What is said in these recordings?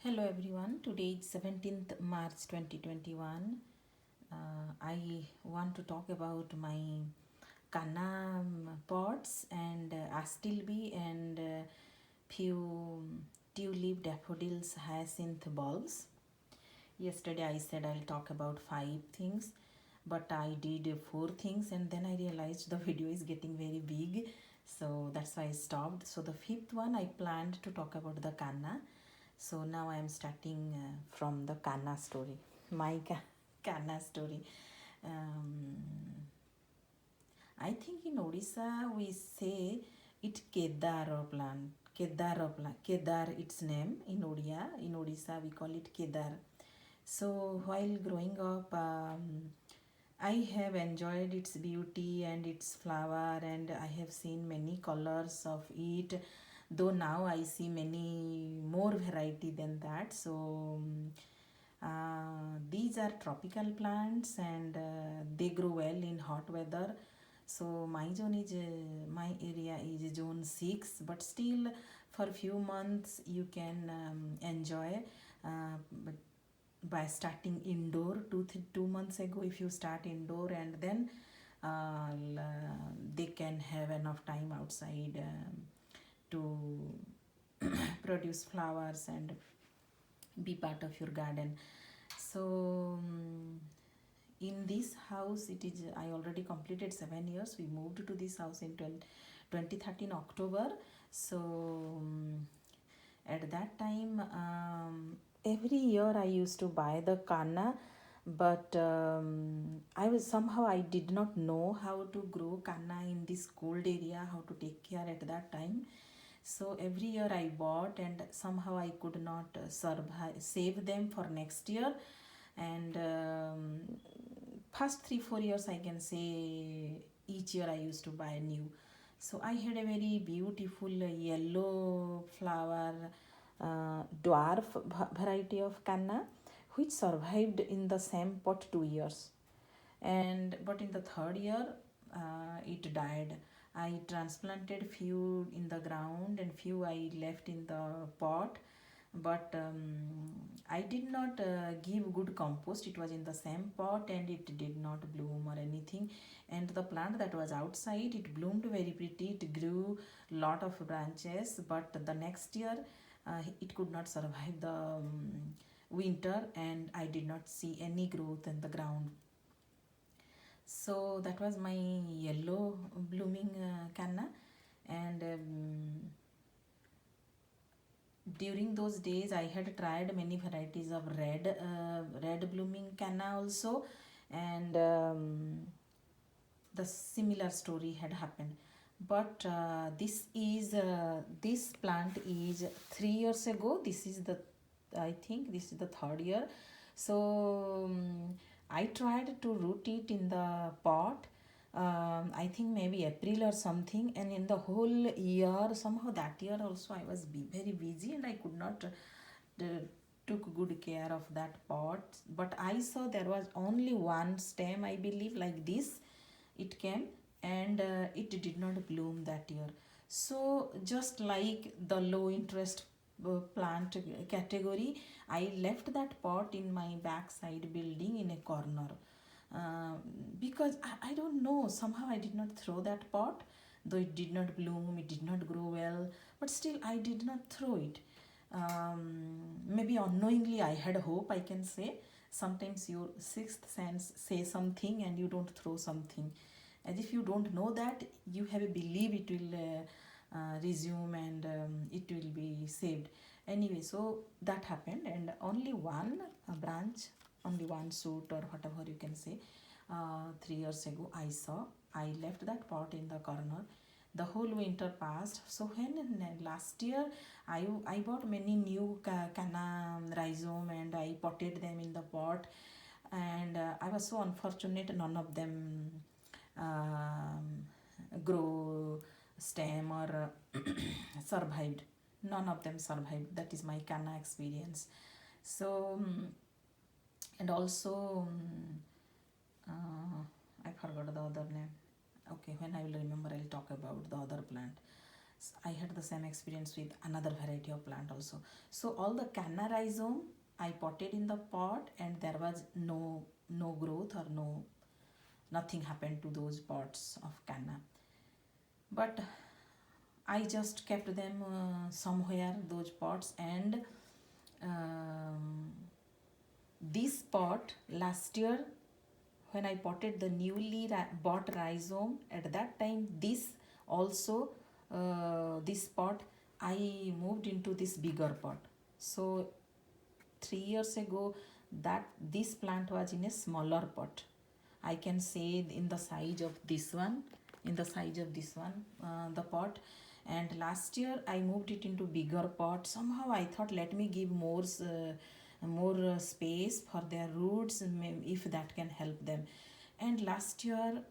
Hello everyone, today is 17th March 2021. I want to talk about my canna pots and astilbe and few tulip, daffodils, hyacinth bulbs. Yesterday I said I'll talk about 5 things, but I did 4 things and then I realized the video is getting very big, so that's why I stopped. So the fifth one I planned to talk about the canna. So now I am starting from the canna story, my canna story. Um, I think in Odisha we say it Kedar plant. Kedar its name in Odia. In Odisha we call it Kedar. So while growing up, I have enjoyed its beauty and its flower, and I have seen many colors of it. Though now I see many more variety than that. So these are tropical plants, and they grow well in hot weather. So my area is zone 6, but still for few months you can enjoy. But by starting indoor 2 months ago, if you start indoor, and then they can have enough time outside to produce flowers and be part of your garden. So in this house, it is I already completed 7 years. We moved to this house in 2013 October. So at that time, every year I used to buy the canna, but I did not know how to grow canna in this cold area, how to take care at that time. So every year I bought, and somehow I could not save them for next year. And first 3 4 years I can say, each year I used to buy new. So I had a very beautiful yellow flower dwarf variety of canna, which survived in the same pot 2 years. And but in the third year, it died. I transplanted few in the ground and few I left in the pot, but I did not give good compost. It was in the same pot and it did not bloom or anything. And the plant that was outside, it bloomed very pretty, it grew lot of branches, but the next year it could not survive the winter, and I did not see any growth in the ground. So that was my yellow blooming canna. And during those days I had tried many varieties of red blooming canna also. And the similar story had happened. But this plant is 3 years ago. This is the I think this is the third year. So I tried to root it in the pot, I think maybe April or something, and in the whole year, somehow that year also I was very busy and I could not took good care of that pot. But I saw there was only one stem, I believe, like this it came, and it did not bloom that year. So just like the low interest plant category, I left that pot in my backside building in a corner. uh, because I don't know, somehow I did not throw that pot, though it did not bloom, it did not grow well, but still I did not throw it. Maybe unknowingly I had hope, I can say. Sometimes your sixth sense say something and you don't throw something, as if you don't know that, you have a belief it will resume, and it will be saved. Anyway, so that happened, and only one branch, only one shoot or whatever you can say, 3 years ago I saw. I left that pot in the corner. The whole winter passed. So when last year I bought many new canna rhizome and I potted them in the pot, and I was so unfortunate, none of them um, grow stem or survived. None of them survived. That is my canna experience. So and also I forgot the other name. Okay, when I will remember I'll talk about the other plant. I had the same experience with another variety of plant also. So all the canna rhizome I potted in the pot, and there was no growth, or nothing happened to those pots of canna. But I just kept them somewhere, those pots. And um, this pot last year, when I potted the newly bought rhizome, at that time this also, this pot, I moved into this bigger pot. So 3 years ago, that this plant was in a smaller pot. I can say in the size of this one, the pot. And last year I moved it into bigger pot. Somehow I thought, let me give more space for their roots, if that can help them. And last year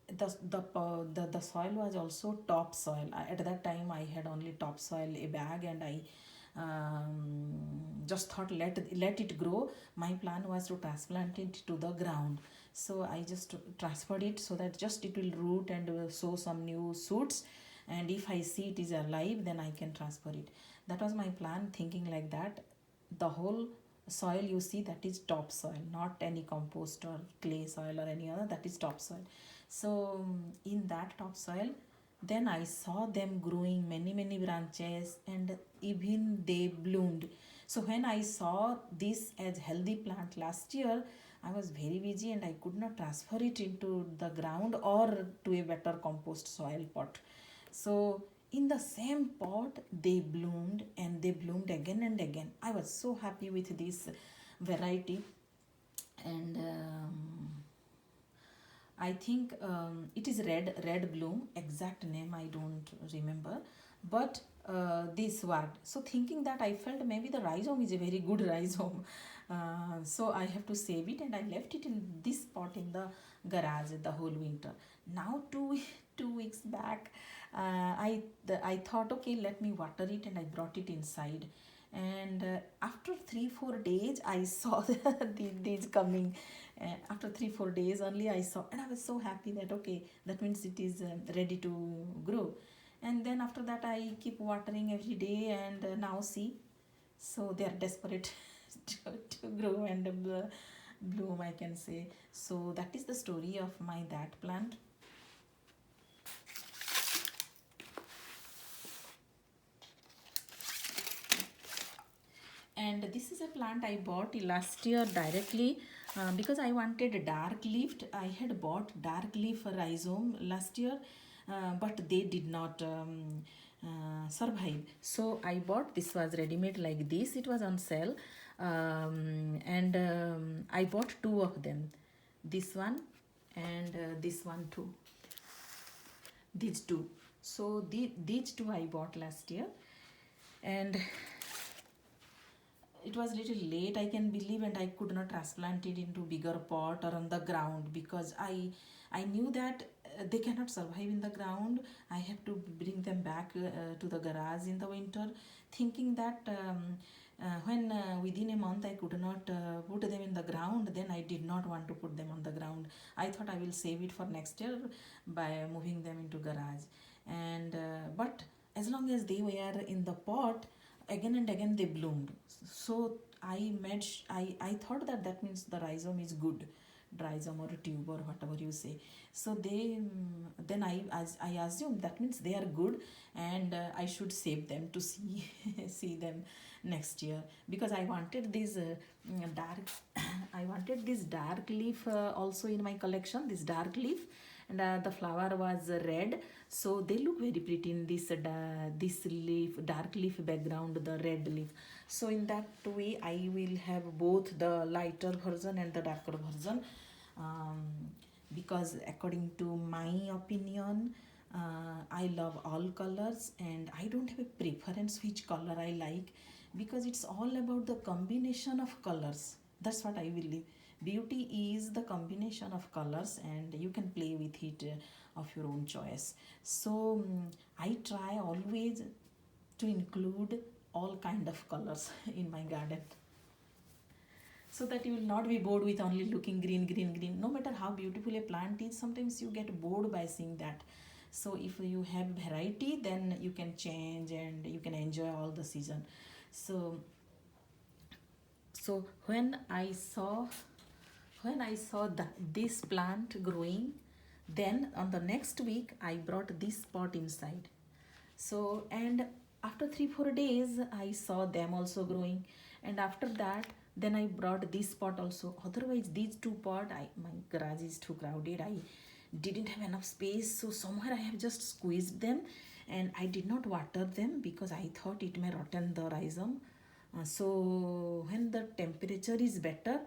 the soil was also top soil. At that time I had only top soil, a bag, and I just thought, let it grow. My plan was to transplant it to the ground. So I just transferred it, so that just it will root and sow some new shoots, and if I see it is alive, then I can transfer it. That was my plan, thinking like that. The whole soil you see, that is top soil, not any compost or clay soil or any other, that is top soil. So in that top soil, then I saw them growing many branches, and even they bloomed. So when I saw this as healthy plant last year, I was very busy and I could not transfer it into the ground or to a better compost soil pot. So in the same pot they bloomed, and they bloomed again and again. I was so happy with this variety. And I think it is red bloom. Exact name I don't remember, but this worked. So thinking that, I felt maybe the rhizome is a very good rhizome. So I have to save it, and I left it in this pot in the garage the whole winter. Now 2 weeks back, I thought, okay, let me water it, and I brought it inside. And after 3-4 days I saw these coming. After 3-4 days only I saw, and I was so happy that, okay, that means it is ready to grow. And then after that I keep watering every day, and now see, so they are desperate to grow and bloom, I can say. So that is the story of my that plant. And this is a plant I bought last year directly, because I wanted a dark leaf. I had bought dark leaf rhizome last year, but they did not survive. So I bought, this was ready made like this, it was on sale. And I bought two of them, this one and this one too, these two. So these two I bought last year. And it was little late, I can believe, and I could not transplant it into bigger pot or on the ground, because I knew that they cannot survive in the ground. I have to bring them back to the garage in the winter, thinking that when within a month I could not put them in the ground, then I did not want to put them on the ground. I thought I will save it for next year by moving them into garage. And but as long as they were in the pot, again and again they bloomed. So I thought that that means the rhizome is good, rhizome or tube or whatever you say. So then I assumed that means they are good, and I should save them to see see them next year, because I wanted this dark I wanted this dark leaf also in my collection, this dark leaf. And the flower was red, so they look very pretty in this leaf, dark leaf background, the red leaf. So in that way I will have both the lighter version and the darker version, um, because according to my opinion, I love all colors, and I don't have a preference which color I like, because it's all about the combination of colors. That's what I believe. Beauty is the combination of colors, and you can play with it of your own choice. So I try always to include all kind of colors in my garden, so that you will not be bored with only looking green. No matter how beautiful a plant is, sometimes you get bored by seeing that. So if you have variety, then you can change and you can enjoy all the season. So so when I saw this plant growing, then on the next week I brought this pot inside. So, and after 3 4 days I saw them also growing, and after that then I brought this pot also. Otherwise these two pot, my garage is too crowded, I didn't have enough space, so somewhere I have just squeezed them, and I did not water them because I thought it may rotten the rhizome. So when the temperature is better,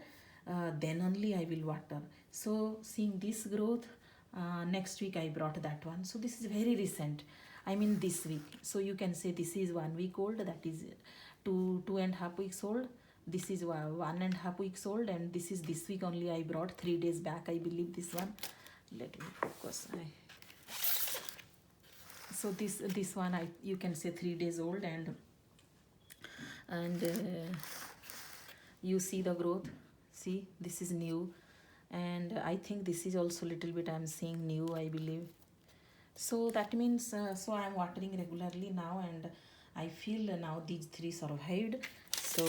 then only I will water. So seeing this growth, next week I brought that one. So this is very recent, I mean this week. So you can say this is 1 week old, that is 2.5 weeks old. This is 1.5 weeks old, and this is this week only I brought, 3 days back I believe this one. Let me focus. So this one, you can say 3 days old, and you see the growth. See, this is new, and I think this is also little bit I'm seeing new, I believe. So that means, so I am watering regularly now, and I feel now these three survived. So,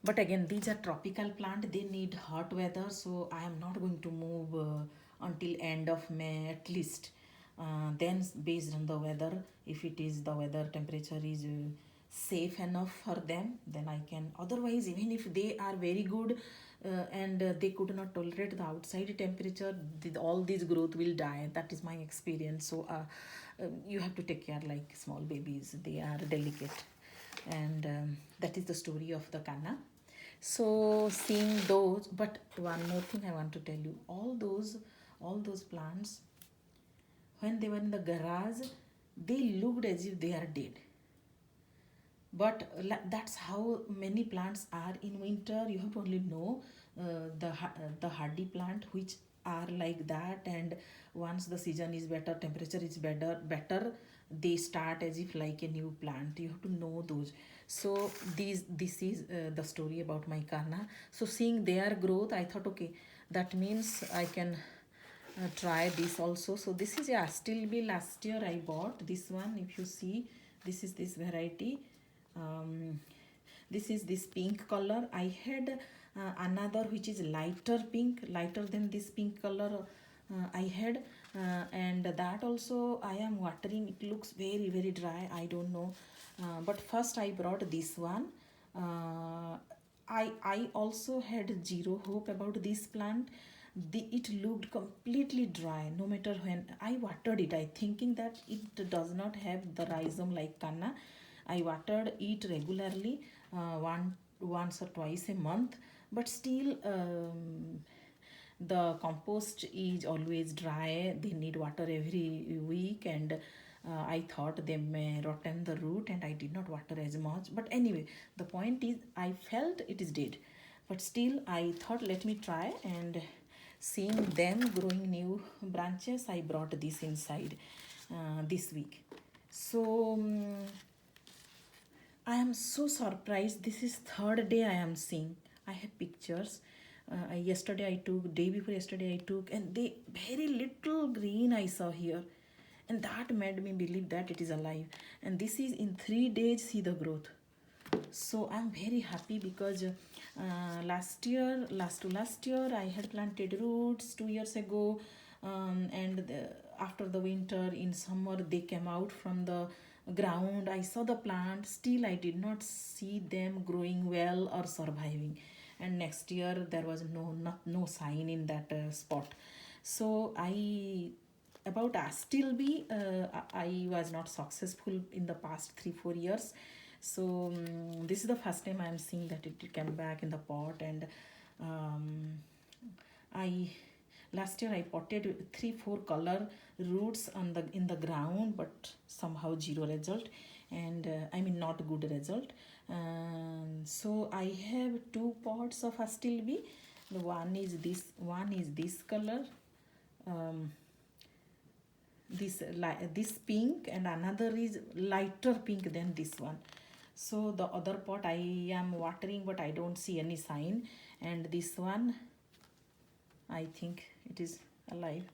but again, these are tropical plant, they need hot weather, so I am not going to move until end of May at least. Then based on the weather, if it is the weather temperature is safe enough for them, then I can. Otherwise, even if they are very good, and they could not tolerate the outside temperature, all this growth will die. That is my experience. So you have to take care like small babies, they are delicate. And that is the story of the canna. So seeing those, but one more thing I want to tell you, all those plants, when they were in the garage, they looked as if they are dead. But that's how many plants are in winter. You have to only know the hardy plant which are like that, and once the season is better, temperature is better, they start as if like a new plant. You have to know those. So this is the story about my canna. So seeing their growth, I thought, okay, that means I can try this also. So this is a astilbe. Last year I bought this one. If you see, this is this variety. This is this pink color. I had another which is lighter pink, lighter than this pink color. I had, and that also I am watering. It looks very very dry, I don't know. But first I brought this one. I also had zero hope about this plant. It looked completely dry no matter when I watered it. I thinking that it does not have the rhizome like canna. I watered it regularly, once or twice a month, but still the compost is always dry. They need water every week, and I thought they may rotten the root, and I did not water as much. But anyway, the point is I felt it is dead, but still I thought let me try. And seeing them growing new branches, I brought this inside this week. So I am so surprised. This is third day I am seeing. I have pictures. Yesterday I took, day before yesterday I took, and they very little green I saw here, and that made me believe that it is alive. And this is in 3 days. See the growth. So I'm very happy because last year I had planted roots 2 years ago, and after the winter, in summer they came out from the ground. I saw the plant, still I did not see them growing well or surviving. And next year there was no sign in that spot. So I about astilbe, I was not successful in the past 3 4 years. So this is the first time I am seeing that it came back in the pot. And I last year I potted 3 4 color roots in the ground, but somehow zero result, and I mean not good result. So I have 2 pots of astilbe. One is this color, this pink, and another is lighter pink than this one. So the other pot I am watering, but I don't see any sign. And this one, I think it is alive.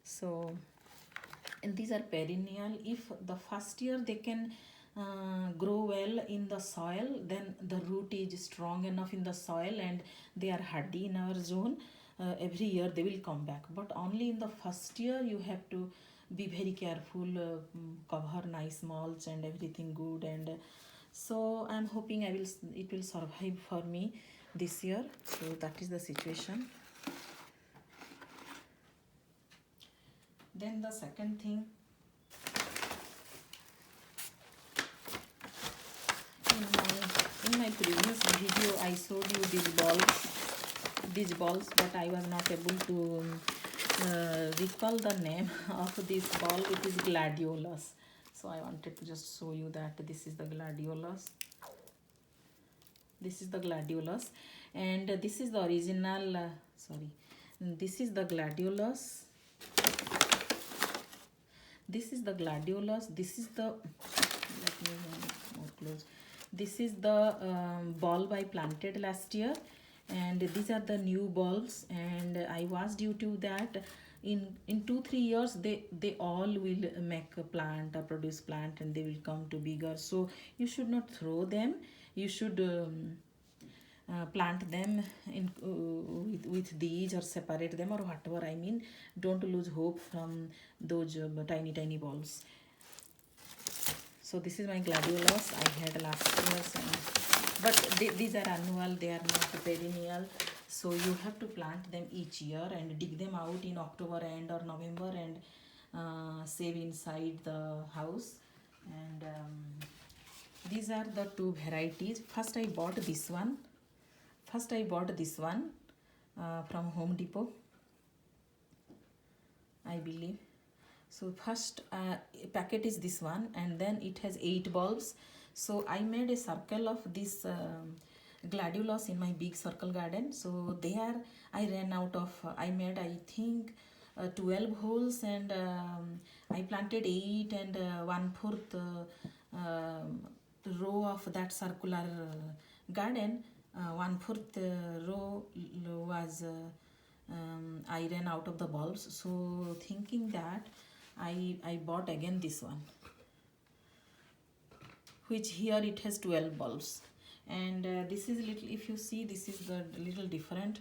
So and these are perennial. If the first year they can grow well in the soil, then the root is strong enough in the soil and they are hardy in our zone. Every year they will come back, but only in the first year you have to be very careful, cover nice mulch and everything good. And so I'm hoping it will survive for me this year. So that is the situation. Then the second thing, in my previous video I showed you these balls, but I was not able to recall the name of this ball. It is gladiolus. So I wanted to just show you that this is the gladiolus. This is the gladiolus, and this is the original. This is the gladiolus. This is the gladiolus. This is the. Let me more close. This is the bulb I planted last year, and these are the new bulbs. And I was due to that in 2-3 years they all will make a plant or produce plant, and they will come to bigger. So you should not throw them. You should plant them in with these, or separate them, or whatever. I mean, don't lose hope from those tiny balls. So this is my gladiolus I had last year, but these are annual, they are not perennial. So you have to plant them each year and dig them out in October end or November, and save inside the house. And these are the two varieties. First I bought this one from Home Depot, I believe. So first packet is this one, and then it has 8 bulbs. So I made a circle of this gladiolus in my big circle garden. So there I ran out of, I made, I think, 12 holes, and I planted 8, and 1/4 row of that circular garden. 1/4 row was I ran out of the bulbs. So thinking that, I bought again this one, which here it has 12 bulbs. And this is little, if you see, this is the little different.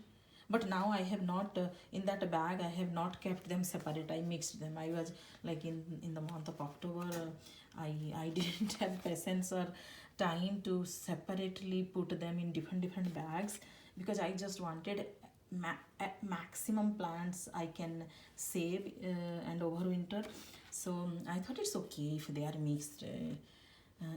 But now I have not, in that bag I have not kept them separate. I mixed them. I was like in the month of October, I didn't have patience or time to separately put them in different bags, because I just wanted maximum plants I can save and overwinter. So I thought it's okay if they are mixed.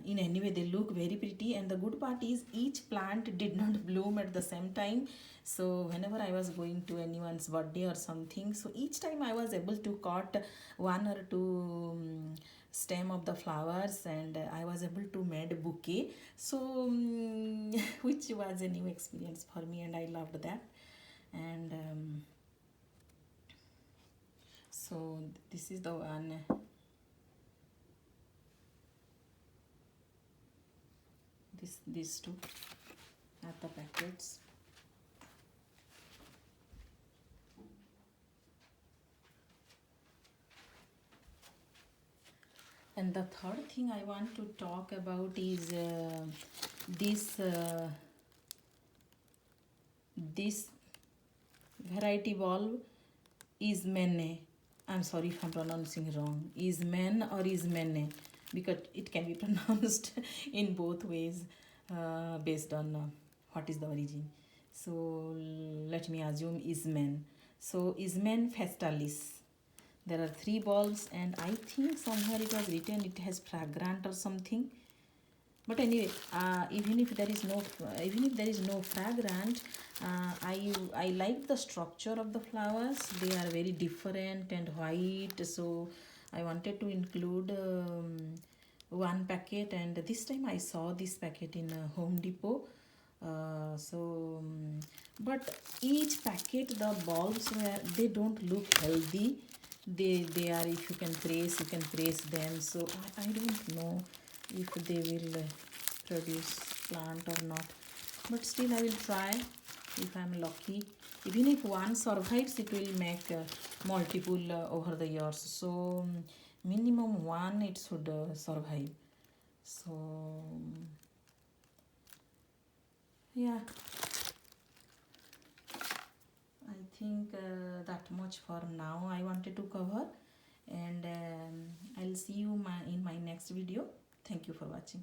In any way, they look very pretty, and the good part is each plant did not bloom at the same time. So whenever I was going to anyone's birthday or something, so each time I was able to cut 1 or 2 stem of the flowers, and I was able to make a bouquet. So which was a new experience for me, and I loved that. And so this is the one. These two are the packets. And the third thing I want to talk about is this variety bulb is mene. I'm sorry if I'm pronouncing wrong. Is men or is mene, because it can be pronounced in both ways based on what is the origin. So let me assume Ismen. So Ismen festalis. There are 3 bulbs, and I think somewhere it was written it has fragrant or something. But anyway, even if there is no fragrant, I like the structure of the flowers. They are very different and white. So I wanted to include one packet, and this time I saw this packet in Home Depot. But each packet, the bulbs they don't look healthy. They are, if you can trace them. So I don't know if they will produce plant or not, but still I will try if I'm lucky. Even if one survives, it will make multiple over the years. So minimum one it should survive. So yeah, I think that much for now I wanted to cover, and I'll see you in my next video. Thank you for watching.